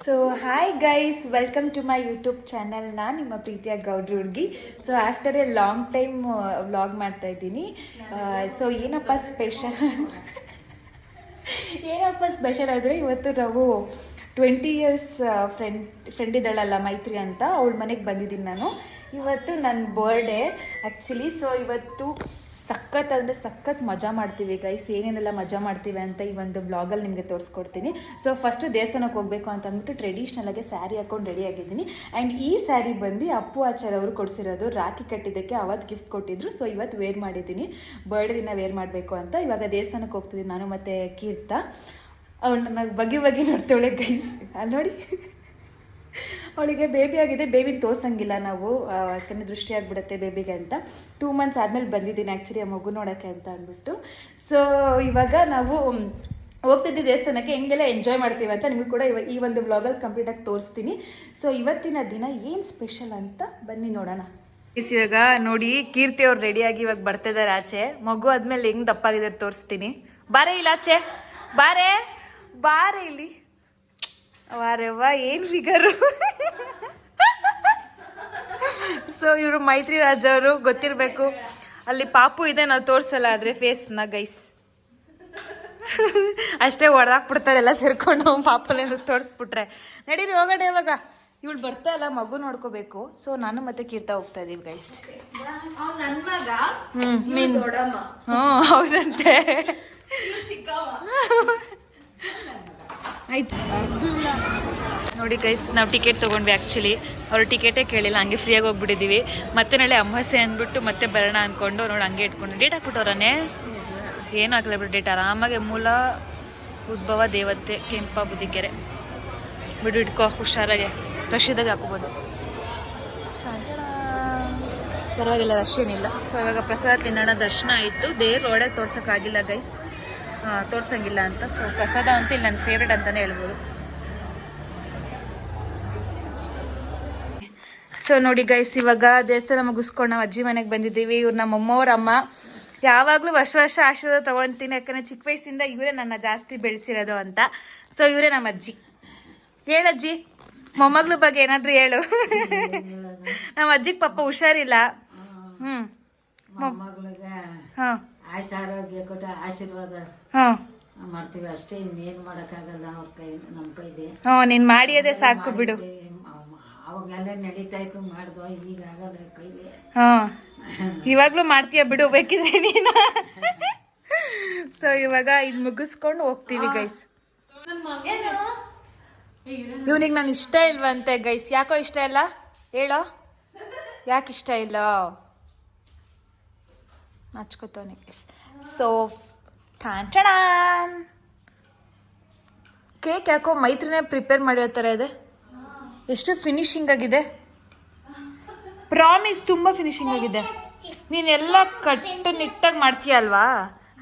So hi guys, welcome to my YouTube channel. ನಾನು ನಿಮ್ಮ ಪ್ರೀತಿಯ ಗೌಡ್ರ ಹುಡುಗಿ. So after a long time vlog ಮಾಡ್ತಾ ಇದ್ದೀನಿ. ಸೊ ಏನಪ್ಪ ಸ್ಪೆಷಲ್ ಅಂದರೆ ಇವತ್ತು ನಾವು 20 years ಫ್ರೆಂಡ್ ಇದ್ದಾಳಲ್ಲ ಮೈತ್ರಿ ಅಂತ, ಅವಳ ಮನೆಗೆ ಬಂದಿದ್ದೀನಿ ನಾನು. ಇವತ್ತು ನನ್ನ ಬರ್ಡೇ ಆ್ಯಕ್ಚುಲಿ. ಸೊ ಇವತ್ತು ಸಖತ್ ಮಜಾ ಮಾಡ್ತೀವಿ ಗೈಸ್. ಏನೇನೆಲ್ಲ ಮಜಾ ಮಾಡ್ತೀವಿ ಅಂತ ಈ ಒಂದು ಬ್ಲಾಗಲ್ಲಿ ನಿಮಗೆ ತೋರಿಸ್ಕೊಡ್ತೀನಿ. ಸೊ ಫಸ್ಟು ದೇವಸ್ಥಾನಕ್ಕೆ ಹೋಗಬೇಕು ಅಂತ ಅಂದ್ಬಿಟ್ಟು ಟ್ರೆಡಿಷ್ನಲಾಗಿ ಸ್ಯಾರಿ ಹಾಕೊಂಡು ರೆಡಿ ಆಗಿದ್ದೀನಿ. ಆ್ಯಂಡ್ ಈ ಸ್ಯಾರಿ ಬಂದು ಅಪ್ಪು ಆಚಾರ್ ಅವರು ಕೊಡಿಸಿರೋದು. ರಾಖಿ ಕಟ್ಟಿದ್ದಕ್ಕೆ ಅವತ್ತು ಗಿಫ್ಟ್ ಕೊಟ್ಟಿದ್ರು. ಸೊ ಇವತ್ತು ವೇರ್ ಮಾಡಿದ್ದೀನಿ, ಬರ್ಡೇ ದಿನ ವೇರ್ ಮಾಡಬೇಕು ಅಂತ. ಇವಾಗ ದೇವಸ್ಥಾನಕ್ಕೆ ಹೋಗ್ತಿದ್ದೀನಿ ನಾನು ಮತ್ತು ಕೀರ್ತ. ಅವಳು ನನಗೆ ಬಗೆ ನೋಡ್ತಾಳೆ ಗೈಸ್. ಅಲ್ಲಿ ನೋಡಿ, ಅವಳಿಗೆ ಬೇಬಿ ಆಗಿದೆ. ಬೇಬಿನ ತೋರ್ಸಂಗಿಲ್ಲ ನಾವು, ಯಾಕಂದರೆ ದೃಷ್ಟಿ ಆಗಿಬಿಡುತ್ತೆ ಬೇಬಿಗೆ ಅಂತ. 2 months ಆದಮೇಲೆ ಬಂದಿದ್ದೀನಿ ಆ್ಯಕ್ಚುಲಿ ಆ ಮಗು ನೋಡೋಕ್ಕೆ ಅಂತ ಅಂದ್ಬಿಟ್ಟು. ಸೊ ಇವಾಗ ನಾವು ಹೋಗ್ತಿದ್ವಿ ದೇವಸ್ಥಾನಕ್ಕೆ. ಹೆಂಗೆಲ್ಲ ಎಂಜಾಯ್ ಮಾಡ್ತೀವಿ ಅಂತ ನಿಮಗೂ ಕೂಡ ಈ ಒಂದು ವ್ಲಾಗಲ್ಲಿ ಕಂಪ್ಲೀಟಾಗಿ ತೋರಿಸ್ತೀನಿ. ಸೊ ಇವತ್ತಿನ ದಿನ ಏನು ಸ್ಪೆಷಲ್ ಅಂತ ಬನ್ನಿ ನೋಡೋಣ. ಇವಾಗ ನೋಡಿ, ಕೀರ್ತಿ ಅವ್ರು ರೆಡಿಯಾಗಿ ಇವಾಗ ಬರ್ತಿದ್ದಾರೆ ಆಚೆ. ಮಗು ಆದಮೇಲೆ ಹೆಂಗೆ ದಪ್ಪಾಗಿದ್ದಾರೆ ತೋರಿಸ್ತೀನಿ. ಬಾರೇ ಇಲ್ಲ ಆಚೆ, ಬಾರೆ ಇಲ್ಲಿ. ವಾರೆವ್ವ ಏನು ಫಿಗರು. ಸೊ ಇವರು ಮೈತ್ರಿ ರಾಜ್ ಅವರು, ಗೊತ್ತಿರಬೇಕು. ಅಲ್ಲಿ ಪಾಪು ಇದೆ, ನಾವು ತೋರಿಸಲ್ಲ ಆದರೆ ಫೇಸ್ನ ಗೈಸ್. ಅಷ್ಟೇ ಹೊಡೆದಾಕ್ಬಿಡ್ತಾರೆ ಎಲ್ಲ ಸೇರ್ಕೊಂಡು. ಪಾಪನೇನು ತೋರಿಸ್ಬಿಟ್ರೆ ನಡೀರಿ ಹೋಗೋಣ. ಇವಾಗ ಇವಳು ಬರ್ತಾ ಇಲ್ಲ, ಮಗು ನೋಡ್ಕೋಬೇಕು. ಸೊ ನಾನು ಮತ್ತೆ ಕೀರ್ತಾ ಹೋಗ್ತಾ ಇದೀವಿ ಗೈಸ್. ಹೌದಂತೆ. ಆಯ್ತು ನೋಡಿ ಗೈಸ್, ನಾವು ಟಿಕೆಟ್ ತೊಗೊಂಡ್ವಿ. ಆ್ಯಕ್ಚುಲಿ ಅವರು ಟಿಕೆಟೇ ಕೇಳಿಲ್ಲ, ಹಂಗೆ ಫ್ರೀಯಾಗಿ ಹೋಗ್ಬಿಟ್ಟಿದ್ದೀವಿ. ಮತ್ತೆ ನಾಳೆ ಅಮಾವಾಸ್ಯೆ ಅಂದ್ಬಿಟ್ಟು ಮತ್ತೆ ಬರೋಣ ಅಂದ್ಕೊಂಡು ನೋಡಿ ಹಂಗೆ ಇಟ್ಕೊಂಡು ಡೇಟ್ ಹಾಕ್ಬಿಟ್ಟವ್ರೇ. ಏನು ಹಾಕಲ್ಲ ಬಿಡು ಡೇಟ್. ಆರಾಮಾಗೆ ಮೂಲ ಉದ್ಭವ ದೇವತೆ ಕೆಂಪ ಬುದ್ಧಿಕೆರೆ ಬಿಡು, ಇಟ್ಕೋ ಹುಷಾರಾಗೆ. ರಶೀದಾಗ ಹಾಕೋಬೋದು, ಪರವಾಗಿಲ್ಲ, ರಶ್ ಏನಿಲ್ಲ. ಸೊ ಇವಾಗ ಪ್ರಸಾದ ತಿನ್ನೋಣ. ದರ್ಶನ ಆಯಿತು. ದೇವ್ರ ಒಳಗೆ ತೋರ್ಸೋಕ್ಕಾಗಿಲ್ಲ ಗೈಸ್, ತೋರ್ಸಂಗಿಲ್ಲ ಅಂತ. ಸೊ ಪ್ರಸಾದ ಅಂತೂ ಇಲ್ಲಿ ನನ್ನ ಫೇವ್ರೇಟ್ ಅಂತಲೇ ಹೇಳ್ಬೋದು. ಸೊ ನೋಡಿ ಗೈಸ್, ಇವಾಗ ದೇವಸ್ಥಾನ ಮುಗಿಸ್ಕೊಂಡು ನಾವು ಅಜ್ಜಿ ಮನೆಗೆ ಬಂದಿದ್ದೀವಿ. ಇವ್ರು ನಮ್ಮ ಅಮ್ಮವ್ರ ಅಮ್ಮ. ಯಾವಾಗಲೂ ವರ್ಷ ಆಶೀರ್ವಾದ ತೊಗೊತೀನಿ, ಯಾಕಂದರೆ ಚಿಕ್ಕ ವಯಸ್ಸಿಂದ ಇವರೇ ನನ್ನ ಜಾಸ್ತಿ ಬೆಳೆಸಿರೋದು ಅಂತ. ಸೊ ಇವರೇ ನಮ್ಮ ಅಜ್ಜಿ. ಹೇಳಜ್ಜಿ, ಮೊಮ್ಮಗಳ ಬಗ್ಗೆ ಏನಾದರೂ ಹೇಳು. ನಮ್ಮ ಅಜ್ಜಿಗೆ ಪಾಪ ಹುಷಾರಿಲ್ಲ. ಹಾಂ, ಆರೋಗ್ಯ ಕೊಟ್ಟ ಆಶೀರ್ವಾದ ಮಾಡ್ತೀವಿ ಅಷ್ಟೇ, ಇನ್ನೇನು ಮಾಡೋಕ್ಕಾಗಲ್ಲ. ಅವ್ರ ಕೈ ನಮ್ಮ ಕೈಲಿ. ನೀನು ಮಾಡಿಯೋದೇ ಸಾಕು ಬಿಡು. ಅವಾಗೆಲ್ಲ ನಡೀತಾ ಇತ್ತು, ಮಾಡ್ದೋ, ಈಗ ಆಗಲ್ಲ ಕೈಲಿ. ಇವಾಗ್ಲೂ ಮಾಡ್ತೀಯ ಬಿಡು, ಬೇಕಿದ್ರೆ ನೀನು. ಸೊ ಇವಾಗ ಇದು ಮುಗಿಸ್ಕೊಂಡು ಹೋಗ್ತೀವಿ ಗೈಸ್. ಇವನಿಗೆ ನಾನು ಇಷ್ಟ ಇಲ್ವಂತೆ ಗೈಸ್. ಯಾಕೋ ಇಷ್ಟ ಇಲ್ಲ ಹೇಳೋ, ಯಾಕೆ ಇಷ್ಟ ಇಲ್ಲ? ಹಚ್ಕೋತಾನೆ ಗೈಸ್. ಸೊ ಟಾನ್ ಕೇಕ್ ಯಾಕೋ ಮೈತ್ರಿನೇ ಪ್ರಿಪೇರ್ ಮಾಡಿರೋ ಥರ ಇದೆ. ಎಷ್ಟು ಫಿನಿಶಿಂಗ್ ಆಗಿದೆ, ಪ್ರಾಮಿಸ್, ತುಂಬ ಫಿನಿಶಿಂಗ್ ಆಗಿದೆ. ನೀನೆಲ್ಲ ಕಟ್ಟು ನಿಟ್ಟಾಗಿ ಮಾಡ್ತೀಯ ಅಲ್ವಾ,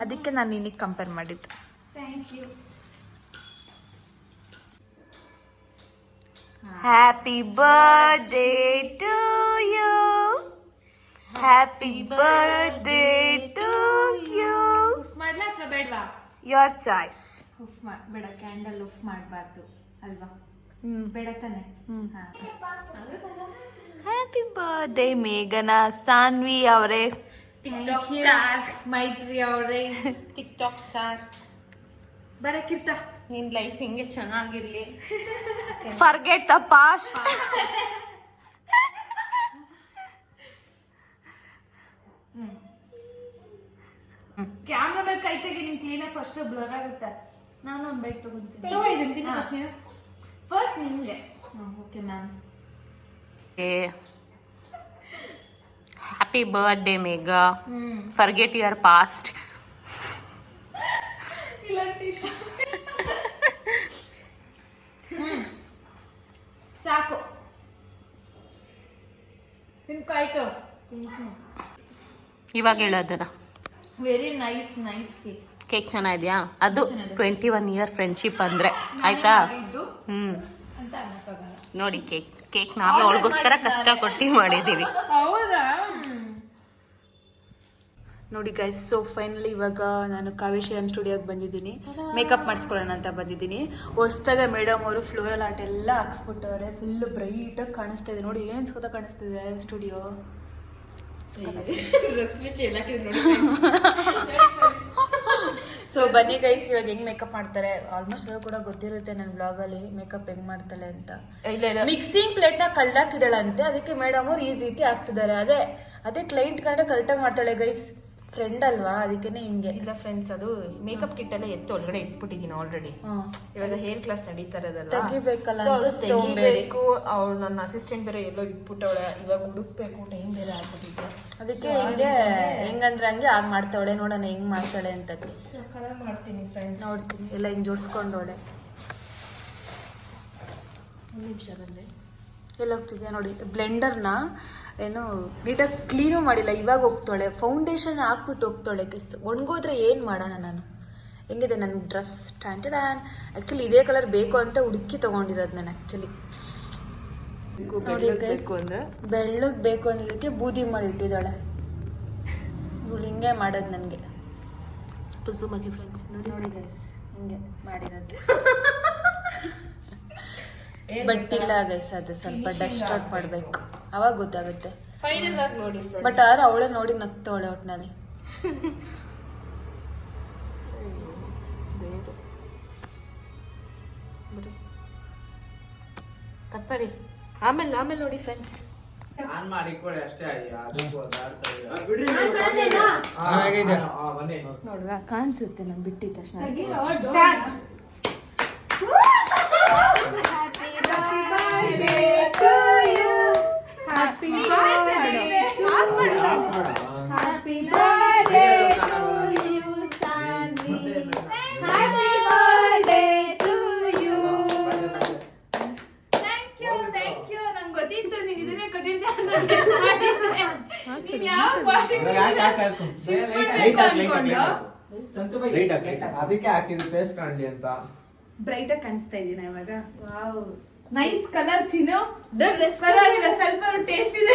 ಅದಕ್ಕೆ ನಾನು ನಿನಗೆ ಕಂಪೇರ್ ಮಾಡಿದ್ದು. Thank you. Happy birthday to you, happy birthday to you. ಮಾಡ್ಲಾ ಅಥವಾ ಬೇಡವಾ? Your choice. ಬೇಡ, ಕ್ಯಾಂಡಲ್ ಉಫ್ ಮಾಡಬಾರ್ದು ಅಲ್ವಾ? ಬೇಡ ತಾನೆ. ಹ್ಯಾಪಿ ಬರ್ಡೇ ಮೇಘನಾ. ಸಾನ್ವಿ ಅವರೇ ಟಿಕ್ಟಾಕ್ ಸ್ಟಾರ್, ಮೈತ್ರಿ ಅವರೇ ಟಿಕ್ಟಾಕ್ ಸ್ಟಾರ್. ಬರಕ್ಕಿರ್ತ ನಿನ್ನ ಲೈಫ್ ಹಿಂಗೆ ಚೆನ್ನಾಗಿರ್ಲಿ. Forget the past. ಕ್ಯಾಮ್ರಾ ಮೇಲೆ ಕೈ ತೆಗಿ, ನೀನು ಕ್ಲೀನಾಗಿ ಫಸ್ಟ್ ಬ್ಲರ್ ಆಗುತ್ತೆ. ನಾನು ಒಂದು ಬೈಕ್ ತಗೊಂತೀನಿ ಫಸ್ಟ್ ನಿಮಗೆ. Okay ma'am. Happy birthday Megha. Forget your past. ಸಾಕು ನಿಮ್ಗಾಯ್ತು. ಇವಾಗ ಹೇಳೋದನ್ನ. Very nice cake. ಕೇಕ್ ಚೆನ್ನಾಗಿದ್ಯಾ? ಅದು 21 year ಫ್ರೆಂಡ್ಶಿಪ್ ಅಂದರೆ ಆಯ್ತಾ? ನೋಡಿ ಕೇಕ್ ನಾವೇ ಅವಳಿಗೋಸ್ಕರ ಕಷ್ಟ ಕೊಟ್ಟು ಮಾಡಿದ್ದೀವಿ. ಹೌದಾ? ನೋಡಿ ಗೈಸ್, ಸೊ ಫೈನಲಿ ಇವಾಗ ನಾನು ಕಾವೇಶ್ವರಂ ಸ್ಟುಡಿಯೋಗೆ ಬಂದಿದ್ದೀನಿ. ಮೇಕಪ್ ಮಾಡಿಸ್ಕೊಳ್ಳೋಣ ಅಂತ ಬಂದಿದ್ದೀನಿ. ಹೊಸ್ದಾಗ ಮೇಡಮ್ ಅವರು ಫ್ಲೋರಲ್ ಆರ್ಟ್ ಎಲ್ಲ ಹಾಕ್ಸ್ಬಿಟ್ಟವ್ರೆ. ಫುಲ್ ಬ್ರೈಟಾಗಿ ಕಾಣಿಸ್ತಾ ಇದೆ ನೋಡಿ, ಏನು ಸೋತ ಕಾಣಿಸ್ತಿದೆ ಸ್ಟುಡಿಯೋ. ಸೊ ಬನ್ನಿ ಗೈಸ್, ಇವಾಗ ಹೆಂಗ್ ಮೇಕಪ್ ಮಾಡ್ತಾರೆ ಆಲ್ಮೋಸ್ಟ್ ಎಲ್ಲ ಕೂಡ ಗೊತ್ತಿರುತ್ತೆ ನನ್ನ ಬ್ಲಾಗಲ್ಲಿ ಮೇಕಪ್ ಹೆಂಗ್ ಮಾಡ್ತಾಳೆ ಅಂತ. ಮಿಕ್ಸಿಂಗ್ ಪ್ಲೇಟ್ನ ಕಳ್ದಾಕಿದಾಳಂತೆ, ಅದಕ್ಕೆ ಮೇಡಮ್ ಅವ್ರು ಈ ರೀತಿ ಹಾಕ್ತಿದ್ದಾರೆ. ಅದೇ ಕ್ಲೈಂಟ್ ಕಂಡ್ರೆ ಕರೆಕ್ಟಾಗಿ ಮಾಡ್ತಾಳೆ ಗೈಸ್, ಫ್ರೆಂಡ್ ಅಲ್ವಾ, ಅದಕ್ಕೇನೆ ಹಿಂಗೆ. ಇಲ್ಲ ಫ್ರೆಂಡ್ಸ್, ಅದು ಮೇಕಪ್ ಕಿಟ್ ಎಲ್ಲ ಎತ್ತು ಒಳಗಡೆ ಇಟ್ಬಿಟ್ಟಿದ್ದೀನಿ ಆಲ್ರೆಡಿ. ಇವಾಗ ಹೇರ್ ಕ್ಲಾಸ್ ನಡೀತಾ ಇರೋದಲ್ಲ, ತೆಗಿಬೇಕಲ್ಲ, ತೆಗಿಬೇಕು. ಅವಳು ನನ್ನ ಅಸಿಸ್ಟೆಂಟ್ ಬೇರೆ ಎಲ್ಲೋ ಇಟ್ಬಿಟ್ಟವಳೆ, ಇವಾಗ ಹುಡುಕ್ಬೇಕು, ಟೈಮ್ ಬೇರೆ ಆಗ್ಬಿಟ್ಟಿದೆ. ಅದಕ್ಕೆ ಹಿಂಗೆ ಹೆಂಗಂದ್ರೆ ಹಂಗೆ ಆಗ ಮಾಡ್ತಾವಳೆ. ನೋಡೋಣ ಹೆಂಗ್ ಮಾಡ್ತಾಳೆ ಅಂತ ಮಾಡ್ತೀನಿ ಫ್ರೆಂಡ್ಸ್. ನೋಡ್ತೀನಿ ಎಲ್ಲ ಹಿಂಗೆ ಜೋಡಿಸ್ಕೊಂಡವಳೆ. ಒಂದು ನಿಮಿಷ ಬಂದೆ. ಎಲ್ಲ ಹೋಗ್ತಿದ್ಯಾ ನೋಡಿ, ಬ್ಲೆಂಡರ್ನ ಏನು ನೀಟಾಗಿ ಕ್ಲೀನು ಮಾಡಿಲ್ಲ, ಇವಾಗ ಹೋಗ್ತಾಳೆ. ಫೌಂಡೇಶನ್ ಹಾಕ್ಬಿಟ್ಟು ಹೋಗ್ತಾಳೆ. ಒಣಗೋದ್ರೆ ಏನು ಮಾಡೋಣ ನಾನು. ಹೆಂಗಿದೆ ನನ್ನ ಡ್ರೆಸ್? ಸ್ಟ್ಯಾಂಡರ್ಡ್ ಆ್ಯಕ್ಚುಲಿ ಇದೇ ಕಲರ್ ಬೇಕು ಅಂತ ಹುಡುಕಿ ತೊಗೊಂಡಿರೋದು ನಾನು. ಆ್ಯಕ್ಚುಲಿ ಬೆಳ್ಳಗೆ ಬೇಕು ಅನ್ನೋದಕ್ಕೆ ಬೂದಿ ಮಾಡಿಟ್ಟಿದ್ದಾಳೆ ಇವಳು. ಹಿಂಗೆ ಮಾಡೋದು ನನಗೆ. ಸ್ವಲ್ಪ ಝೂಮ್ ಆಗಿ ಫ್ರೆಂಡ್ಸ್ ನೋಡಿ ಗೈಸ್, ಹಿಂಗೆ ಮಾಡಿರೋದು. ಬಟ್ ಇಲ್ಲ ಗೈಸ್, ಅದು ಸ್ವಲ್ಪ ಡಸ್ಟ್ ಔಟ್ ಮಾಡಬೇಕು, ಅವಾಗ ಗೊತ್ತಾಗುತ್ತೆ. ಫೈನಲ್ ಆಗಿ ನೋಡಿ ಬಟ್ ಆದ್ರೆ ಅವಳೇ ನೋಡಿ ನಗ್ತಾವಳೆ ಒಟ್ಟಿನಲ್ಲಿ. ಕಟ್ ಮಾಡಿ ಆಮೇಲೆ ನೋಡಿ ಫ್ರೆಂಡ್ಸ್. ನೋಡುವ ಕಾಣಿಸುತ್ತೆ ನಾನು ಬಿಟ್ಟಿದ ತಕ್ಷಣ. ಅದಕ್ಕೆ ಹಾಕಿದ್ರು ಫೇಸ್ ಕಾಣ್ಲಿ ಅಂತ. ಬ್ರೈಟ್ ಆಗಿ ಕಾಣಿಸ್ತಾ ಇದೀನ ಇವಾಗ. ವಾವ್, ನೈಸ್ ಕಲರ್ ಚಿನ್ನು. ಪರವಾಗಿಲ್ಲ, ಸ್ವಲ್ಪ ಟೇಸ್ಟ್ ಇದೆ.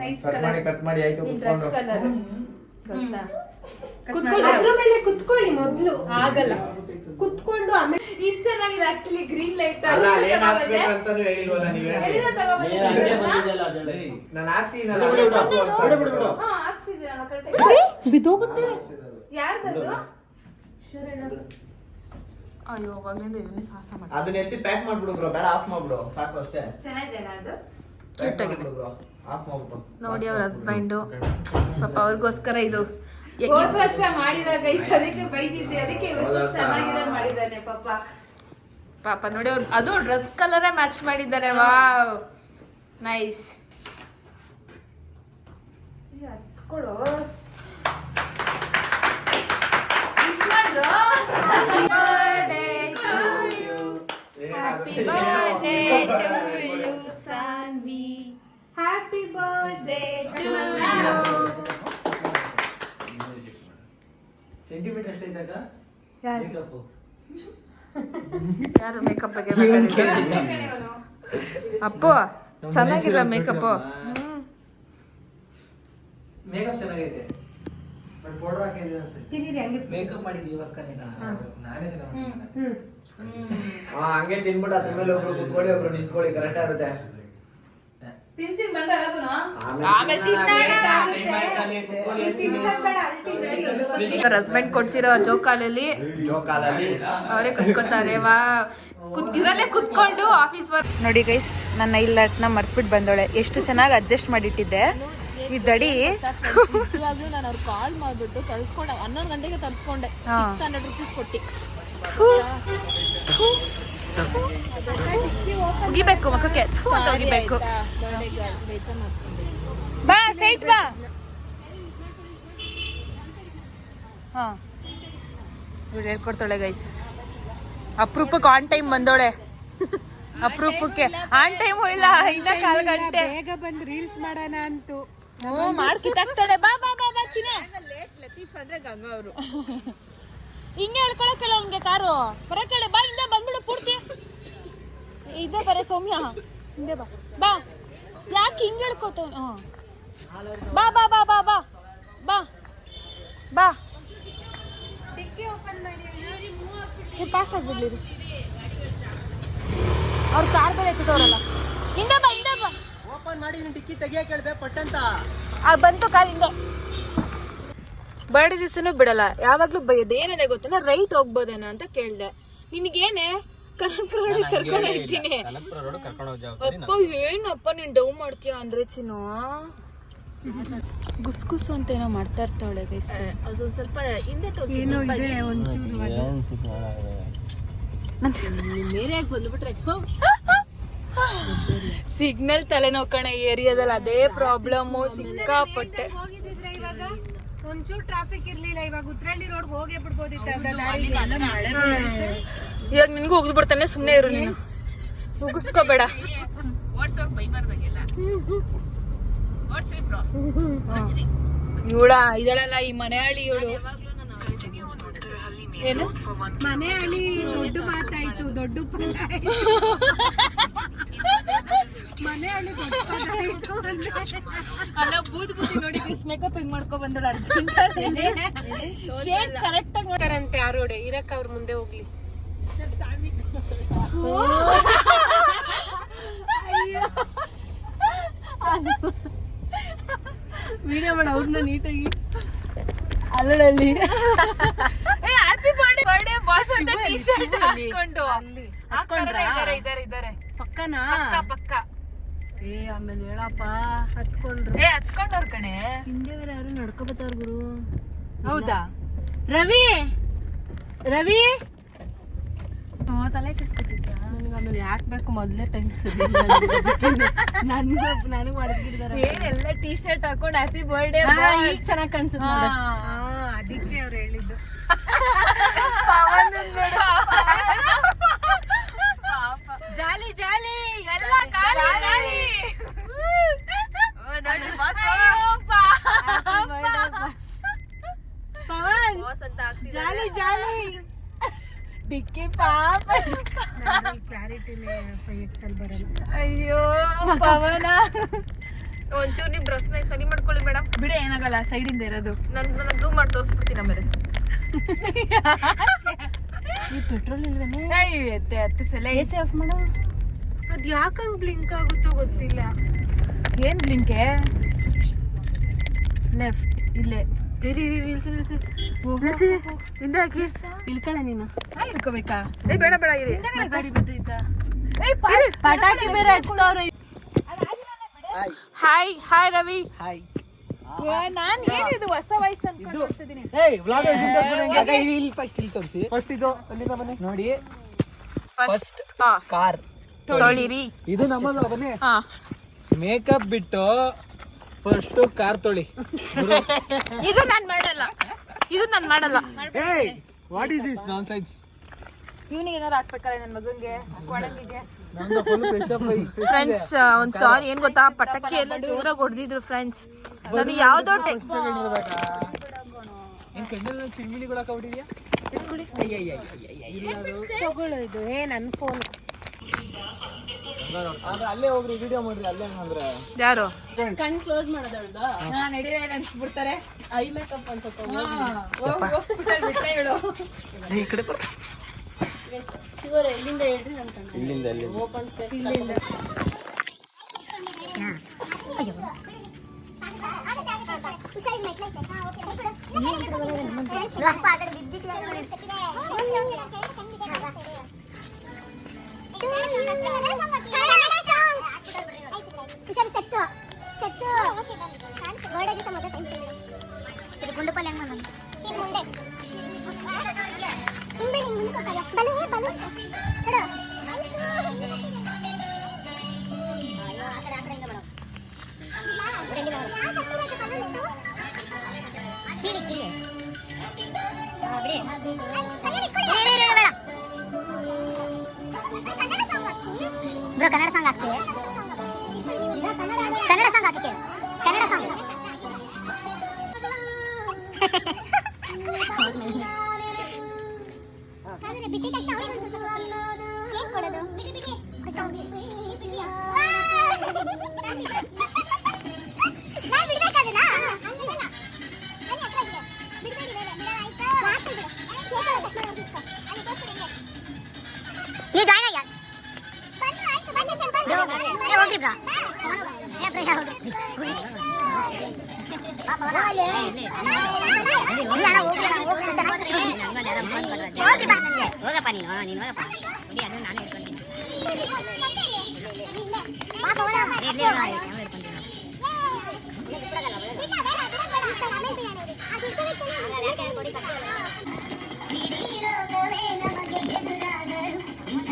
Nice colour. ಕಟ್ ಮಾಡಿ ಆಯ್ತು. ಕುತ್ಕೊಳ್ಳಿ ಮೊದ್ಲು. ಆಗಲ್ಲ, ಕುತ್ಕೊಂಡು ಆಮೇಲೆ ಇದು ಚೆನ್ನಾಗಿದೆ ಆಕ್ಚುಲಿ. ಗ್ರೀನ್ ಲೈಟ್ ಅಲ್ಲ, ಏನ್ ಹಾಕ್ಬೇಕು ಅಂತಾನು ಹೇಳಿಲ್ವಲ್ಲ ನೀವೇ. ನಾನು ಹಾಕ್ಸಿನಲ್ಲ, ಬಿದ್ದೋಗುತ್ತೆ. ಯಾರ್ದದು? ಅಯ್ಯೋ, ಅವಾಗ್ಲಿಂದ ಇದನ್ನೇ ಸಾಹಸ ಮಾಡಿ. ಅದನ್ನ ಎತ್ತಿ ಪ್ಯಾಕ್ ಮಾಡ್ಬಿಡು ಬ್ರೋ, ಬೇಡ ಆಫ್ ಮಾಡ್ಬಿಡು ಸಾಕು ಅಷ್ಟೇ. ಚೆನ್ನಾಗಿದೆಲ್ಲ ಅದು. ಕ್ಯೂಟ್ ಆಗಿದೆ ಬ್ರೋ, ಆಫ್ ಮಾಡ್ಬಿಡು. ನೋಡಿ ಅವ್ರ ಹಸ್ಬೆಂಡು ಪಾಪ ಅವ್ರಿಗೋಸ್ಕರ ಇದು ಹೋದ ವರ್ಷ ಮಾಡಿದ ಗೈಸ್, ಅದಕ್ಕೆ ಬೈದಿದ್ದೆ, ಅದಕ್ಕೆ ಈ ವರ್ಷ ಚೆನ್ನಾಗಿದೆ ಮಾಡಿದ್ದಾನೆ ಪಾಪ. ಪಾಪ ನೋಡಿ ಅವ್ರು ಅದು ಡ್ರೆಸ್ ಕಲರೇ ಮ್ಯಾಚ್ ಮಾಡಿದ್ದಾರೆ. Wow, nice. ಹತ್ಕೊಡು. ವಿಶ್ ಮಾಡ್ರು. Happy birthday to you, Sanvi. Happy birthday to you. Centimetre ಎಷ್ಟೇ ಇದ್ದಾಗ ಮೇಕಪ್ ಯಾರು ಮೇಕಪ್ ಬಗ್ಗೆ ಅಪ್ಪು ಚೆನ್ನಾಗಿಲ್ಲ ಮೇಕಪ್. ಮೇಕಪ್ ಚೆನ್ನಾಗೈತೆ, ಬಟ್ ಪೌಡರ್ ಹಾಕಿದ್ರೆ ಅನ್ಸುತ್ತೆ. ಮೇಕಪ್ ಮಾಡಿದ್ವಿ ಇವಕ್ಕ ನಾನೇ ಚೆನ್ನಾಗಿ ಮಾಡ್ತೀನಿ. ಹಂಗೆ ತಿನ್ಬಿಟ್ಟು ಅದ್ರ ಮೇಲೆ ಒಬ್ರು ಕುತ್ಕೊಳ್ಳಿ, ಒಬ್ರು ನಿಂತ್ಕೊಳ್ಳಿ, ಕರೆಕ್ಟ್ ಆಗುತ್ತೆ. ತಿನ್ಸಿ ಬಂದಾಗ ಅವ್ರ ಹಸ್ಬೆಂಡ್ ಕೊಡ್ಸಿರೋ ಜೋಕಾಲಲ್ಲಿ ಅವರೇ ಕುತ್ಕೋತಾರೆ. ವಾ, ಇರಲ್ಲೇ ಕುತ್ಕೊಂಡು ಆಫೀಸ್ ವರ್ಕ್. ನೋಡಿ ಗೈಸ್, ನನ್ನ ನೈಲ್ ಆರ್ಟ್ನ ಮರ್ತ್ಬಿಟ್ಟು ಬಂದೋಳೆ. ಎಷ್ಟು ಚೆನ್ನಾಗಿ ಅಡ್ಜಸ್ಟ್ ಮಾಡಿಟ್ಟಿದ್ದೆ ಈ ದಡಿ. ನಿಜವಾಗ್ಲೂ ನಾನು ಅವ್ರು ಕಾಲ್ ಮಾಡ್ಬಿಟ್ಟು ತರಿಸ್ಕೊಂಡೆ, 11 ಗಂಟೆಗೆ ತರಿಸ್ಕೊಂಡೆ. 600 ರೂಪೀಸ್ ಕೊಟ್ಟು ಉಗಿಬೇಕು ಮಕ್ಕಕ್ಕೆ, ಉಗಿಬೇಕು. ಬಾ ಸ್ಟ್ರೈಟ್ ಬಾ. ಹಾ, ಇವ್ರು ಹೇಳ್ಕೊಡ್ತಾಳೆ ಗೈಸ್. ಅಪರೂಪಕ್ಕೆ ಆನ್ ಟೈಮ್ ಬಂದೋಳೆ. ಅಪರೂಪಕ್ಕೆ ಆನ್ ಟೈಮ್ ಇಲ್ಲ, ಇನ್ನ 4 ಗಂಟೆ ಬೇಗ ಬಂದು ರೀಲ್ಸ್ ಮಾಡೋಣ ಅಂತು. ಮಾಡ್ಕಿತ್ತಾಗ್ತಾಳೆ. ಬಾ ಬಾ ಬಾ ಬಾ ಚಿನ್ನ. ಲೇಟ್ ಲತೀಫ್ ಅಂದ್ರೆ ಗಂಗಾ ಅವರು ಹಿಂಗೆ ಹೇಳ್ಕೊಳಕ್ಕೆಲ್ಲ ಅವ್ನಿಗೆ ಕಾರು ಬರಕೇಳೆ. ಬಾ, ಹಿಂದೆ ಬಂದ್ಬಿಡು ಪೂರ್ತಿ. ಇದೇ ಬರ ಸೌಮ್ಯ, ಹಿಂದೆ ಬಾ. ಬಾ, ಯಾಕೆ ಹಿಂಗೆ ಹೇಳ್ಕೊತವ್? ಬಾ ಬಾ ಬಾ ಬಾ ಬಾ ಬಾ ಬಾ ಡಿಕ್ಕಿ ಓಪನ್ ಮಾಡಿ. ಪಾಸ್ ಆಗ್ಬಿಡ್ಲಿ ಅವ್ರ ಕಾರ್ ಬೇರೆ ಎತ್ತದವ್ರಲ್ಲ. ಹಿಂದೆ ಬಾ ಹಿಂದೆ ಬಾ. ಓಪನ್ ಮಾಡಿ ನೀನು ಡಿಕ್ಕಿ ತೆಗಿಯಕ್ಕೆ ಹೇಳ್ಬೇ ಪಟ್ಟಂತ. ಬಂತು ಕಾರ್ ಹಿಂದೆ. ಬರ್ಡೇ ದಿವಸನೂ ಬಿಡಲ್ಲ, ಯಾವಾಗ್ಲೂ ಏನಿದೆ ಗೊತ್ತಿಲ್ಲ, ರೈಟ್ ಹೋಗ್ಬೋದೇನೋ ಅಂತ ಕೇಳ್ದೆ. ನಿನಗೇನೆ ಕನಕಪುರ ರೋಡ್ ಕರ್ಕೊಂಡು ಹೋಗ್ತೀನಿ. ಅಪ್ಪ ಏನಪ್ಪ ನೀನ್ ಡೌ ಮಾಡ್ತೀಯ ಅಂದ್ರೆ ಚಿನ್ನು ಗುಸ್ಗುಸು ಅಂತ ಏನೋ ಮಾಡ್ತಾ ಇರ್ತಾವಳೆ ಗೈಸ್. ಅದೊಂದು ಸ್ವಲ್ಪ ಹಿಂದೆ ಏನೋ ಇದೆ ಒಂಚೂರು ಬೇರೆ ಬಂದ್ಬಿಟ್ರೆ ಸಿಗ್ನಲ್ ತಲೆನೋವು ಕಣೆ ಈ ಏರಿಯಾದಲ್ಲಿ, ಅದೇ ಪ್ರಾಬ್ಲಮ್ ಸಿಕ್ಕಾಪಟ್ಟೆ. ಹೋಗಿದ್ರೆ ಇವಾಗ ಒಂಚೂರು ಟ್ರಾಫಿಕ್ ಇರ್ಲಿಲ್ಲ, ಇವಾಗ ಉತ್ರಳ್ಳಿ ರೋಡ್ ಹೋಗೇ ಬಿಡ್ಬೋದಿತ್ತು. ಇವಾಗ ನಿನ್ಗೂ ಉಗ್ದು ಬಿಡ್ತಾನೆ, ಸುಮ್ನೆ ಇರು ನೀನು, ಉಗಿಸ್ಕೋಬೇಡ. ಇವಳ ಇದಳಲ್ಲ ಈ ಮನೆಯಾಳಿ ಇವಳು. ಏನು ಮನೆ ಹಳ್ಳಿ ದೊಡ್ಡ ಮಾತಾಯ್ತು, ದೊಡ್ಡ ಪದ ಆಯ್ತು. ಮನೆ ಹಳ್ಳಿ ದೊಡ್ಡ ಪದ ಆಯ್ತು ಅಂದ್ರೆ ಅಲ್ಲ ಬೂದ್ ಬೂದಿ ನೋಡಿ ಮೇಕಪ್ ಹೆಂಗ್ ಮಾಡ್ಕೊ ಬಂದಳು ಅರ್ಜೆಂಟ್ ಶೇಡ್ ಕರೆಕ್ಟ್ ಆಗಿ ನೋಡ್ತಾರಂತೆ. ಯಾರೋಡೆ ಇರಕ್ಕ ಅವ್ರ ಮುಂದೆ ಹೋಗ್ಲಿ. ವಿಡಿಯೋ ಮಾಡ ಅವ್ರನ್ನ ನೀಟಾಗಿ ಅಲ್ಲಡಲ್ಲಿ ಹ್ಯಾಪಿ ಬರ್ಡೇ ಬಾಸ್ ಅಂತ ಟಿ ಶರ್ಟ್ ಹಾಕೊಂಡು ಇದಾರೆ ಪಕ್ಕನಾ ಪಕ್ಕ. ಏ ಆಮೇಲೆ ಹೇಳಪ್ಪ ಹತ್ಕೊಂಡವ್ರ ಕಣೆ. ಹಿಂದೆ ಯಾರು ನಡ್ಕೊಬತ್ತಾರ ಗುರು. ಹೌದಾ ರವಿ ರವಿ ತಲೆ ಕೆಸ್ಕೊತಿದ್ಯಾ? ನನಗೆ ಆಮೇಲೆ ಯಾಕೆ ಬೇಕು ಮೊದಲೇ ಟೈಮ್ ನನಗೆ ಮಾಡಿದ್ದಾರೆ. ಏನೆಲ್ಲ ಟಿ ಶರ್ಟ್ ಹಾಕೊಂಡು ಹ್ಯಾಪಿ ಬರ್ಡೇ ಈಗ ಚೆನ್ನಾಗಿ ಕಾಣಿಸುತ್ತೆ. ಅದಕ್ಕೆ ಅವ್ರು ಹೇಳಿದ್ದು. ಜಾಲಿ ಜಾಲಿ ಎಲ್ಲ ಖಾಲಿ ಖಾಲಿ. ಪವನ್ ಜಾಲಿ ಜಾಲಿ ಡಿಕ್ಕಿ ಪಾಪ. ಕ್ಲಾರಿಟಿನೇ ಎಕ್ಸಲ್ ಬರಲ್ಲ. ಅಯ್ಯೋ ಪವನ, ಒಂಚೂರು ನೀವು ಡ್ರೆಸ್ನ ಸರಿ ಮಾಡ್ಕೊಳ್ಳಿ ಮೇಡಮ್. ಬಿಡೆ ಏನಾಗಲ್ಲ, ಸೈಡಿಂದ ಇರೋದು. ನನಗೆ ಝೂಮ್ ಮಾಡಿ ತೋರಿಸ್ಬಿಡ್ತೀನಿ ಆಮೇಲೆ. ಈ ಪೆಟ್ರೋಲ್ ಇಲ್ವೇನೆ? ಹತ್ತು ಸಲ ಎಸಿ ಆಫ್ ಮಾಡು. ಅದ್ ಯಾಕಂಗ್ ಬ್ಲಿಂಕ್ ಆಗುತ್ತೋ ಗೊತ್ತಿಲ್ಲ. ಏನ್ ಬ್ಲಿಂಕೆ? ಲೆಫ್ಟ್ ಇಲ್ಲೇ ನಿಲ್ಸಿ ಹಿಂದೆ ಹಾಕಿ ಇಳ್ಕಳ ನೀನು. ಇಳ್ಕೋಬೇಕಾ? ಏ ಬೇಡ ಬೇಡ ಇರಿ. ಗಾಡಿ ಬರ್ತೈತಾ? ಪಟಾಕಿ ಬೇರೆ ಹಚ್ತವ್ರೆ. Hi hi Ravi. ಹಾಯ್. ನಾನ್ ಏನಿದು ಹೊಸ ವಾಯ್ಸ್ ಅನ್ಕೊಂಡು ಹೋಗ್ತಿದೀನಿ. ಏಯ್ ವ್ಲಾಗ್ ಇಲ್ಲಿ ಫಸ್ಟ್ ಇಲ್ಲಿ ತೋರಿಸಿ. ಫಸ್ಟ್ ಇದು ಅಲ್ಲಿಂದ ಬನ್ನಿ ನೋಡಿ. ಫಸ್ಟ್ ಕಾರ್ ತೊಳಿರಿ. ಇದು ನಮ್ಮದು. ಬನ್ನಿ. ಹಾ ಮೇಕಪ್ ಬಿಟ್ಟು ಫಸ್ಟ್ ಕಾರ್ ತೊಳಿ. ಇದು ನಾನ್ ಮಾಡಲ್ಲ. ಏಯ್ ವಾಟ್ ಇಸ್ ದಿಸ್ ನಾನ್ಸೆನ್ಸ್? ಇವನಿಗೆ ಏನಾರು ಹಾಕ್ಬೇಕಲ್ಲ ನನ್ನ ಮಗನ್ಗೆ ಕೊಡಂಗಿಗೆ. ನಮ್ದು ಫುಲ್ ಫ್ರೆಶ್ ಅಪ್. ಫ್ರೆಂಡ್ಸ್ ಒಂದ್ ಸಾರಿ ಏನ್ ಗೊತ್ತಾ, ಪಟಾಕಿ ಎಲ್ಲ ಜೋರಾಗಿ ಹೊಡೆದಿದ್ರು ಫ್ರೆಂಡ್ಸ್. ನಾನು ಯಾವ್ದೋ ಏನ್ ಕಣ್ಣಲ್ಲಿ ಚಿಮ್ಮಿನಿಗಳು ಹಾಕೊಂಡಿದ್ಯಾ? ತಗೊಳ್ಳೋ ಇದು. ನನ್ ಫೋನ್. ಅಲ್ಲೇ ಹೋಗ್ರಿ ವಿಡಿಯೋ ಮಾಡ್ರಿ. ಅಲ್ಲೇ ಅಂದ್ರೆ ಯಾರು ಕಣ್ ಕ್ಲೋಸ್ ಮಾಡೋದಳ್ದ. ನಡೀರಿ ಅನ್ಸ್ಬಿಡ್ತಾರೆ. ಐ ಮೇಕಪ್ ಅನ್ಸುತ್ತ. ಬಿಟ್ರೆ ಹೇಳು. ಈ ಕಡೆ ಬರ್. ಶಿವರ ಎಲ್ಲಿಂದ ಹೇಳ್ರಿ ನನ್ ಕಣ್ಣ. ಇಲ್ಲಿಂದ ಓಪನ್ ಸ್ಪೇಸ್ ಇಲ್ಲಿಂದ. ಕನ್ನಡ ಸಾಂಗ್ ಹಾಕ್ತೀವಿ. ಕನ್ನಡ ಸಾಂಗ್ ಹಾಕಿ. ಕನ್ನಡ ಸಾಂಗ್ ಬಿಟ್ಟಿ ತಕ್ಷಣ ಏನ್ ಕೊಡೋದು? ಬಿಡಿ ಬಿಡಿ ಬಿಡಿ ಹೋಗಪ್ಪ ನೀನು ಹೋಗಪ್ಪ ಅದು ನಾನು ಇಟ್ಕೊಂತೀನಿ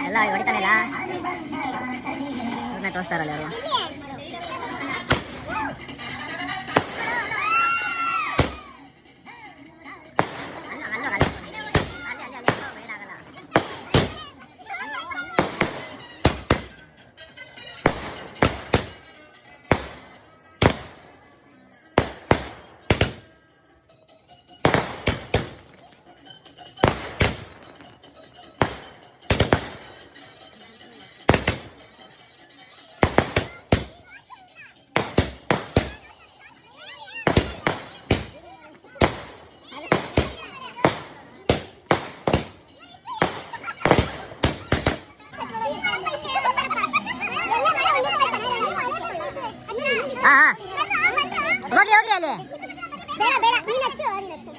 ಎಲ್ಲ ಹೊಡಿತಾನಿಲ್ಲ ತೋರಿಸ್ತಾರಲ್ಲ ಅವರು ಹೋಗ್ರಿ ಹೋಗ್ರಿ ಅಲ್ಲಿ ಬೇಡ ಬೇಡ ನೀನು ಹಚ್ಚು ನೀನು ಹಚ್ಚು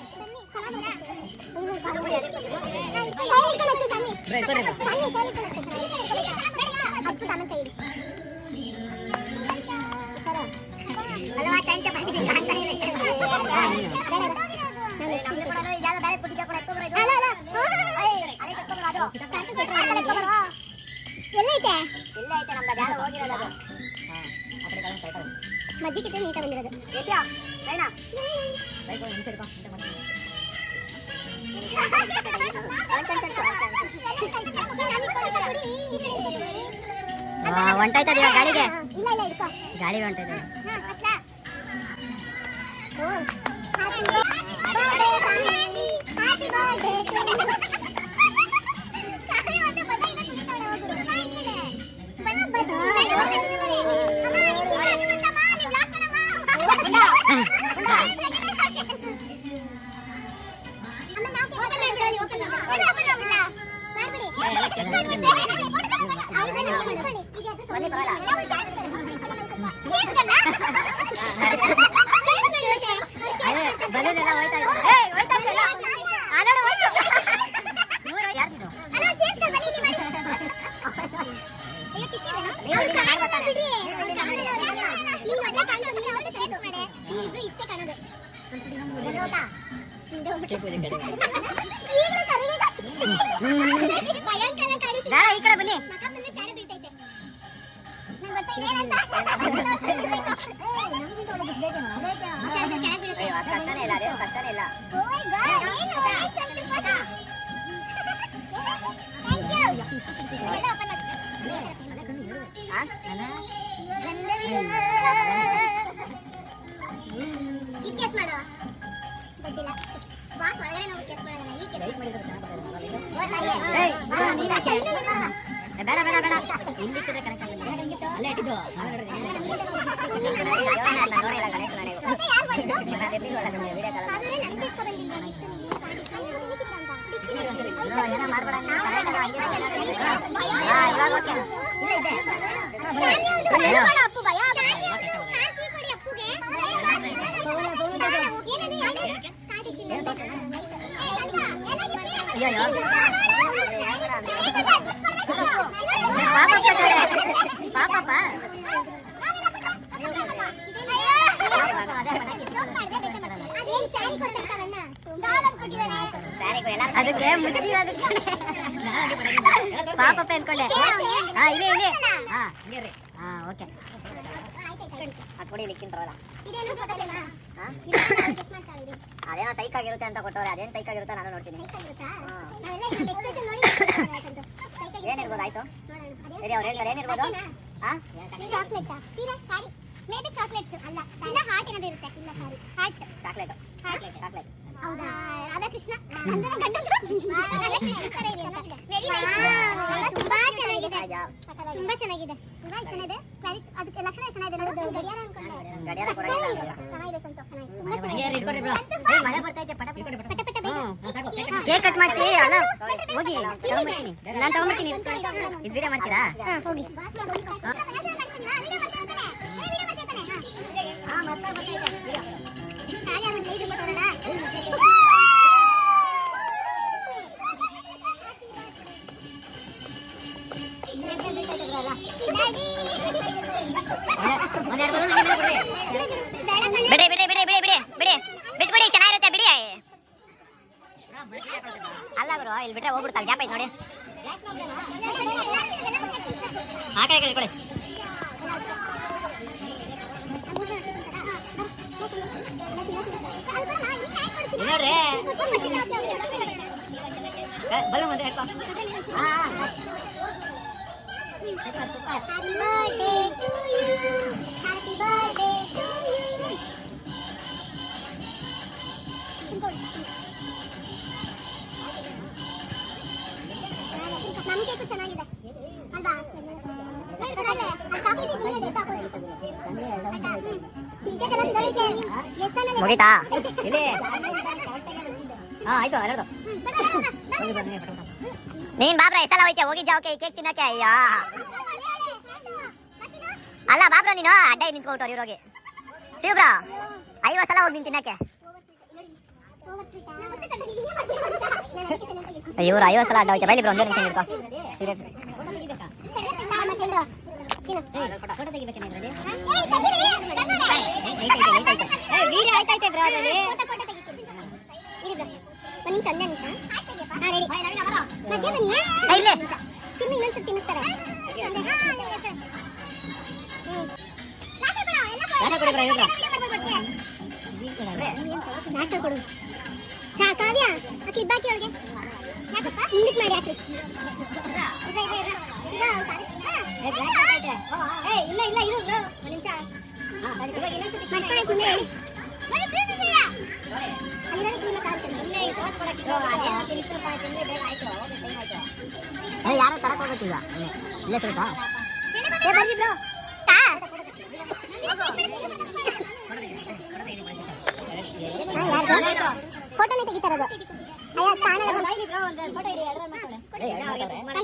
ಎಲ್ಲೈತೆ ಎಲ್ಲೈತೆ ನಮ್ದು ಯಾರು ಹೋಗಿರೋದು ಮಜ್ಜಿ ಕಿಟ್ಟೆ ನೀಟ ಬಂದಿರೋದು ಏಸಿಯಾ ರೈನಾ ಬೈಕೋ ನಿಂತಿರ್ಕೋ ಹೊಂಟಾಯ್ತದ ಇವಾಗ ಗಾಳಿಗೆ ಇಲ್ಲ ಇಲ್ಲ ಇಡ್ಕೋ ಗಾಳಿಗೆ ಹೊಂಟಾಯ್ತದೆ ಬಲೂನೆಲ್ಲ ಹೋಯ್ತಾ ಇಷ್ಟೇ ಕಾಣೋದು ಈ ಕಡೆ ಬನ್ನಿ ಕಷ್ಟನೇ ಇಲ್ಲ ಬೇಡ ಬೇಡ ಬೇಡ ಇಲ್ಲಿಕ್ಕಿದ್ರೆ ಕರೆಕ್ಟ್ ಅಲ್ಲೇ ಇಟ್ಟಿದ್ದು ಏನೋ ಮಾಡ್ಬೇಡ ಪಾಪ ಅದಕ್ಕೆ ಮುಚ್ಚಿ ಪಾಪ ಅನ್ಕೊಂಡೆ ಹಾ ಇಲ್ಲಿ ಇಲ್ಲಿ ಹಾ ಓಕೆ ಕೊಡಿ ಲಿಕ್ಕಿಂತಾರಲ್ಲ ಅದೇನೋ ಸೈಕ್ ಆಗಿರುತ್ತೆ ಅಂತ ಕೊಟ್ಟವ್ರೆ ಅದೇನು ಸೈಕ್ ಆಗಿರುತ್ತೆ ನಾನು ನೋಡ್ತೀನಿ ಏನಿರ್ಬೋದು ಆಯ್ತು ಸರಿ ಅವ್ರು ಹೇಳ್ತಾರೆ ಏನಿರ್ಬೋದು ಚಾಕ್ಲೇಟ್ ಮೇಬಿ ಚಾಕ್ಲೇಟ್ಸ್ ಅಲ್ಲ ಇಲ್ಲ ಹಾರ್ಟ್ ಏನಾದ್ರು ಇರುತ್ತೆ ಇಲ್ಲ ಸಾರಿ ಹಾರ್ಟ್ ಚಾಕ್ಲೇಟ್ ಚಾಕ್ಲೇಟ್ ಚಾಕ್ಲೇಟ್ ಹೌದಾ ರಾಧಾಕೃಷ್ಣ ಅಂದ್ರೆ ಗಂಡಂದ್ರು ವೆರಿ ನೈಸ್ ತುಂಬಾ ಚೆನ್ನಾಗಿದೆ ತುಂಬಾ ಚೆನ್ನಾಗಿದೆ ತುಂಬಾ ಚೆನ್ನಾಗಿದೆ ಅದಕ್ಕೆ ಲಕ್ಷಣ ಚೆನ್ನಾಗಿದೆ ಗಡಿಯಾರ ಅನ್ಕೊಂಡೆ ಗಡಿಯಾರ ಕೊಡಲ್ಲ ಚೆನ್ನಾಗಿದೆ ಸಂತೋಷ ಚೆನ್ನಾಗಿದೆ ತುಂಬಾ ಚೆನ್ನಾಗಿದೆ ಇಟ್ಕೊಡಿ ಬ್ರೋ ಮಳೆ ಬರ್ತಾ ಇದೆ ಪಟ ಪಟ ಪಟ ಕೇಕ್ ಕಟ್ ಮಾಡ್ತೀವಿ ಅಲ್ಲ ಹೋಗಿ ತಗೊಂಡ್ಬಿಡ್ತೀನಿ ನಾನು ತಗೊಂಡ್ಬಿಡ್ತೀನಿ ಇದು ವಿಡಿಯೋ ಮಾಡ್ತೀರಾ ಹೋಗಿ ವಿಡಿಯೋ ಮಾಡ್ತಾನೆ ಅಲ್ಲ ಬ್ರೋ ಇಲ್ಲಿ ಬಿಟ್ರೆ ಹೋಗ್ಬಿಡ್ತಾರೆ ಗ್ಯಾಪ್ ಐತೆ ನೋಡಿ ಆ ಕಡೆ ಕಡೆ ನೋಡ್ರಿ ಬಲ್ಲ ಮುಂದೆ ಹೇಳ್ಕೊ ನಮ್ ಕೇಕು ಚೆನ್ನಾಗಿದೆ ಅಲ್ವಾ ಮುಗಿತಾ ಇಲ್ಲಿ ಆಯ್ತು ಎಲ್ಲರದು ನೀನ್ ಬಾಬ್ರ ಎಷ್ಟೆಲ್ಲ ಹೋಯ್ತೆ ಹೋಗಿ ಜಾವಕ್ಕೆ ಕೇಕ್ ತಿನ್ನಕ್ಕೆ ಅಯ್ಯೋ ಅಲ್ಲ ಬಾಬ್ರ ನೀನು ಅಡ್ಡ ನಿಂತ್ಕೊಳ್ತಾರ ಇವ್ರೋಗಿ ಶಿವಬ್ರ 50 ಸಲ ಹೋಗಿ ನೀನ್ ತಿನ್ನಕ್ಕೆ ಇವ್ರು 50 ಸಲ ಅಡ್ಡ ಹೋಯ್ತೆ ಬೈಲಿ ಬ್ರೋ ಒಂದೇ ನಿಮಿಷ ನಿಂತ್ಕೊ ಸೀರಿಯಸ್ ಕಾವ್ಯ ಅಕ್ಕಿ ಬಾಕಿ ಅವ್ರಿಗೆ ಇಂಗ್ಲಿಷ್ ಮಾಡಿ ಹಾಕಿ ಇಲ್ಲ ಇಲ್ಲ ಇರು ಒಂದು ನಿಮಿಷ ಯಾರೋ ತರಕ್ ಹೋಗ್ಬೇಕೀಗ ಇಲ್ಲೇ ಸಿಗುತ್ತಾ ಫೋಟೋನೇ ತೆಗಿತಾರದು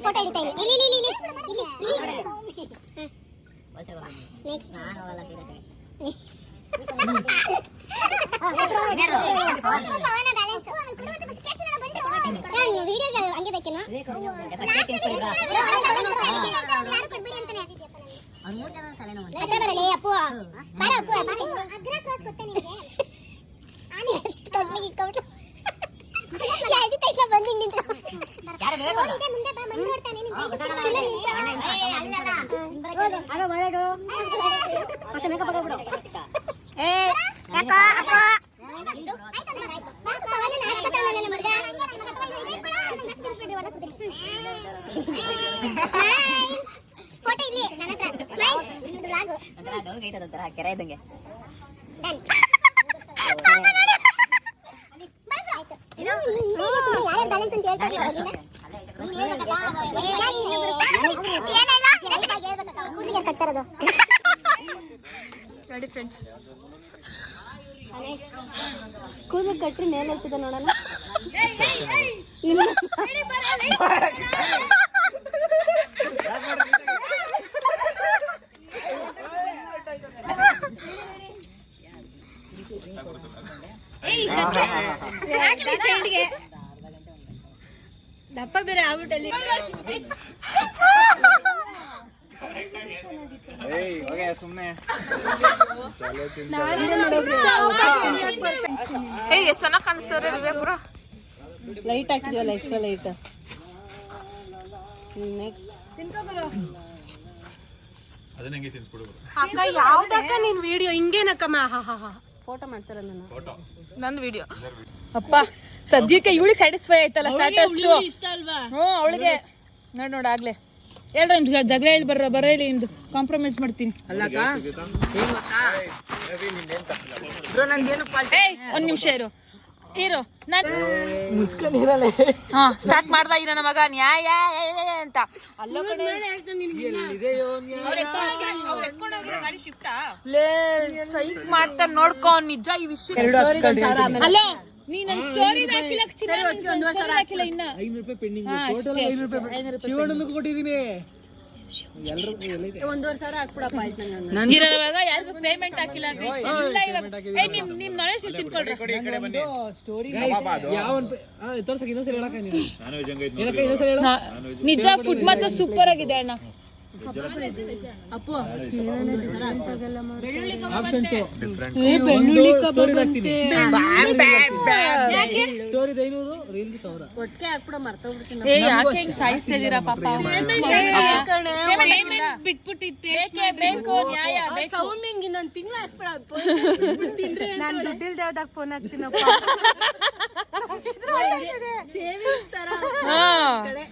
ಫೋಟೋ ಹಿಡಿತಾ ಇಲ್ಲಿ ನೆಕ್ಸ್ಟ್ ವಿಡಿಯೋಗೆ ಹಂಗೆ ಬೇಕೇನೋ ಬರಲಿ ಅಪ್ಪು ಬರ ಅಪ್ಪು ಅಗ್ರ ಕ್ರಾಸ್ ಗೊತ್ತಾ ನಿಮಗೆ ಆನೆ ತೊಡ್ಲಿಗೆ ಯಾರು ತಕ್ಷಣ ಬಂದು ನಿಂತು ಮುಂದೆ ಬಾ ಮಣ್ಣು ನೋಡ್ತಾನೆ ಫೋಟೋ ಇಲ್ಲಿ ನನ್ನ ಹತ್ರ ಕೆರೆ ಇದ್ದಂಗೆ ನೋಡಿ ಫ್ರೆಂಡ್ಸ್ ಕೂದಲು ಕಟ್ರಿ ಮೇಲೆ ಹೋಗ್ತದೆ ನೋಡೋಣ ಇಲ್ಲ ದಪ್ಪ ಬೇರೆ ಆಗ್ಬಿಟ್ಟಲ್ಲಿ ಎಷ್ಟು ಚೆನ್ನಾಗಿ ಕಾಣಿಸ್ತಾರೆ ವಿವೇಕಪುರ ಲೈಟ್ ಹಾಕಿದೀವಲ್ಲ ಎಕ್ಸ್ಟ್ರಾ ಲೈಟ್ ನೆಕ್ಸ್ಟ್ ಅಕ್ಕ ಯಾವ್ದಕ್ಕ ನಿನ್ ವಿಡಿಯೋ ಹಿಂಗೇನಕ್ಕಮ್ಮ ಫೋಟೋ ಮಾಡ್ತಾರ ನಾನು ನಂದು ವಿಡಿಯೋ ಅಪ್ಪ ಸದ್ಯಕ್ಕೆ ಇವಳಿಗೆ ಸ್ಯಾಟಿಸ್ಫೈ ಆಯ್ತಲ್ಲ ಸ್ಟಾಟಸ್ ಹ್ಞೂ ಅವಳಿಗೆ ನೋಡ್ ಆಗ್ಲೇ ಹೇಳ್ರಿ ನಿಮ್ಗೆ ಜಗಳ ಹೇಳಿ ಬರೀಲಿ ನಿಮ್ದು ಕಾಂಪ್ರಮೈಸ್ ಮಾಡ್ತೀನಿ ಒಂದ್ ನಿಮಿಷ ಇರು ಹಾ ಸ್ಟಾರ್ಟ್ ಮಾಡ್ದ ಈ ನನ್ನ ಮಗ ನ್ಯಾಯ ಅಂತ ಅಲ್ಲೋ ಕಡೆ ಸೈಕ್ ಮಾಡ್ತಾನೆ ನೋಡ್ಕೊ ನಿಜ ಈ ವಿಷಯ ಅಲ್ಲ ನೀ ನನ್ ಸ್ಟೋರಿ ಹಾಕಿಲ್ಲ ಇನ್ನ 500 ರೂಪಾಯಿ ಪೆಂಡಿಂಗ್ ಶಿವಣ್ಣನಿಗೂ ಕೊಟ್ಟಿದ್ದೀನಿ 1,500 ಹಾಕ್ಬಿಡಪ್ಪ ಆಯ್ತು ಇವಾಗ ಯಾರಿಗೂ ಪೇಮೆಂಟ್ ಹಾಕಿಲ್ಲ ನಿಮ್ ನಾಲೆಜ್ ನೀವು ತಿನ್ಕೊಳ್ರಿ ಸ್ಟೋರಿ ತೋರ್ಸಕ್ಕೆ ಇನ್ನೊಂದ್ಸರಿ ಹೇಳಕ್ಕ ನೀನು ಏನಕ್ಕ ಇನ್ನೊಂದ್ಸರಿ ಹೇಳ ನಿಜ ಫುಡ್ ಮಾತ್ರ ಸೂಪರ್ ಆಗಿದೆ ಅಣ್ಣ ಅಪ್ಪು ಆಪ್ಷನ್ 2 ಬೆಳ್ಳುಳ್ಳಿ ಕಬಾಬ್ ಅಂತೆ. ಸ್ಟೋರಿ 500 ರೀಲ್ಸ್ 1000 ಒಟ್ಟಿಗೆ ಹಾಕ್ಬಿಡ ಮರ್ತೋಗ್ಬಿಡ್ತೀನಿ. ಏ ಯಾಕೆ ಹಿಂಗ್ ಸಾಯಿಸ್ತಾ ಇದೀರಾ ಪಾಪ? ಬಿಟ್ಬಿಟ್ಟಿತ್ತೆ ಬೇಕು ನ್ಯಾಯ ಸೌಮ್ಯಂಗಿ ನಾನು ತಿಂಗಳ ಹಾಕ್ಬಿಡ ತಿನ್ರಿ ನಾನು ದುಡ್ಡಿಲ್ದೆ ಯಾವ್ದಾಗ ಫೋನ್ ಹಾಕ್ತೀನಪ್ಪ. ಸೇವಿಂಗ್ಸ್ ತರ ಕಡೆ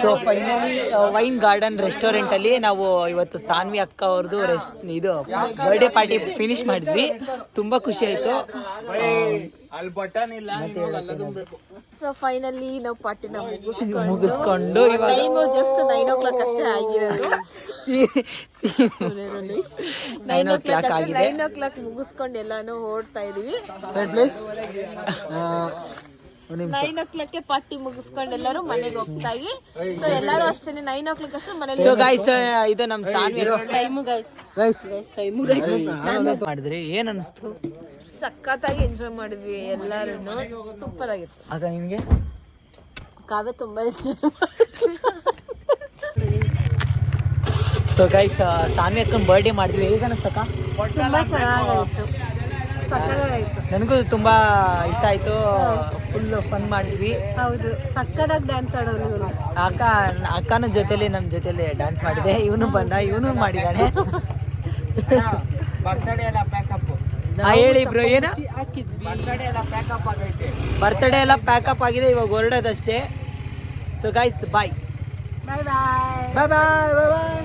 so finally wine garden restaurant ಅಲ್ಲಿ ನಾವು ಇವತ್ತು ಸಾನ್ವಿ ಅಕ್ಕ ಅವ್ರದ್ದು ಇದು ಬರ್ಡೇ ಪಾರ್ಟಿ ಫಿನಿಶ್ ಮಾಡಿದ್ವಿ. ತುಂಬಾ ಖುಷಿ ಆಯ್ತು. ಸೊ ಫೈನಲಿ ನಾವು ಪಾರ್ಟಿನ ಮುಗಿಸ್ಕೊಂಡು ಟೈಮು ಜಸ್ಟ್ 9 o'clock ಅಷ್ಟೇ ಆಗಿರೋದು. 9 o'clock ಅಷ್ಟೇ. 9 o'clock ಮುಗಿಸ್ಕೊಂಡು ಎಲ್ಲಾನು ಹೊರಡ್ತಾ ಇದೀವಿ. 9 o'clock ಪಾರ್ಟಿ ಮುಗಿಸ್ಕೊಂಡು ಎಲ್ಲರೂ ಮನೆಗೆ ಹೋಗ್ತಾ ಇದ್ವಿ. ಸೊ ಎಲ್ಲರೂ ಅಷ್ಟೇ 9 o'clock ಅಷ್ಟೇ ಮನೇಲಿ. ಸೊ ಗೈಸ್ ಇದು ನಮ್ಮ ಸಾನ್ವಿ ಟೈಮು ಗೈಸ್ ಮಾಡಿದ್ರಿ. ಏನ್ ಅನಿಸ್ತು? ಸಖತ್ತಾಗಿ ಎಂಜಾಯ್ ಮಾಡಿದ್ವಿ ಎಲ್ಲಾರು. ಸೂಪರ್ ಆಗಿತ್ತು. ಆಗ ನಿಮ್ಗೆ ಕಾವ್ಯ ತುಂಬಾ ಎಂಜಾಯ್. ಸೊ ಗೈಸ್ ಸಾನ್ವಿ ಅಕ್ಕನ ಬರ್ಡೇ ಮಾಡಿದ್ವಿ. ಹೇಗೆ ಅನಿಸ್ತಕ್ಕ? ತುಂಬಾ ಚೆನ್ನಾಗಾಯ್ತು, ಸಕ್ಕದಾಗಾಯ್ತು. ನನಗೂ ತುಂಬಾ ಇಷ್ಟ ಆಯ್ತು. ಫುಲ್ ಫನ್ ಮಾಡಿದ್ವಿ. ಹೌದು, ಸಕ್ಕದಾಗಿ ಡ್ಯಾನ್ಸ್ ಆಡೋರು ಇವ್ರು. ಅಕ್ಕನ ಜೊತೆಲಿ ನಮ್ಮ ಜೊತೆಲಿ ಡ್ಯಾನ್ಸ್ ಮಾಡಿದೆ. ಇವನು ಬಂದ, ಇವನು ಮಾಡಿದ್ದಾನೆ. ಹೇಳಿ ಬ್ರೋ, ಏನ ಬರ್ತಡೇ ಎಲ್ಲ ಪ್ಯಾಕಪ್ ಆಗಿದೆ, ಇವಾಗ ಹೊರಡೋದಷ್ಟೇ. ಸೊ ಗೈಸ್ ಬಾಯ್ ಬಾಯ್ ಬಾಯ್ ಬಾಯ್ ಬಾಯ್ ಬಾಯ್ ಬಾಯ್.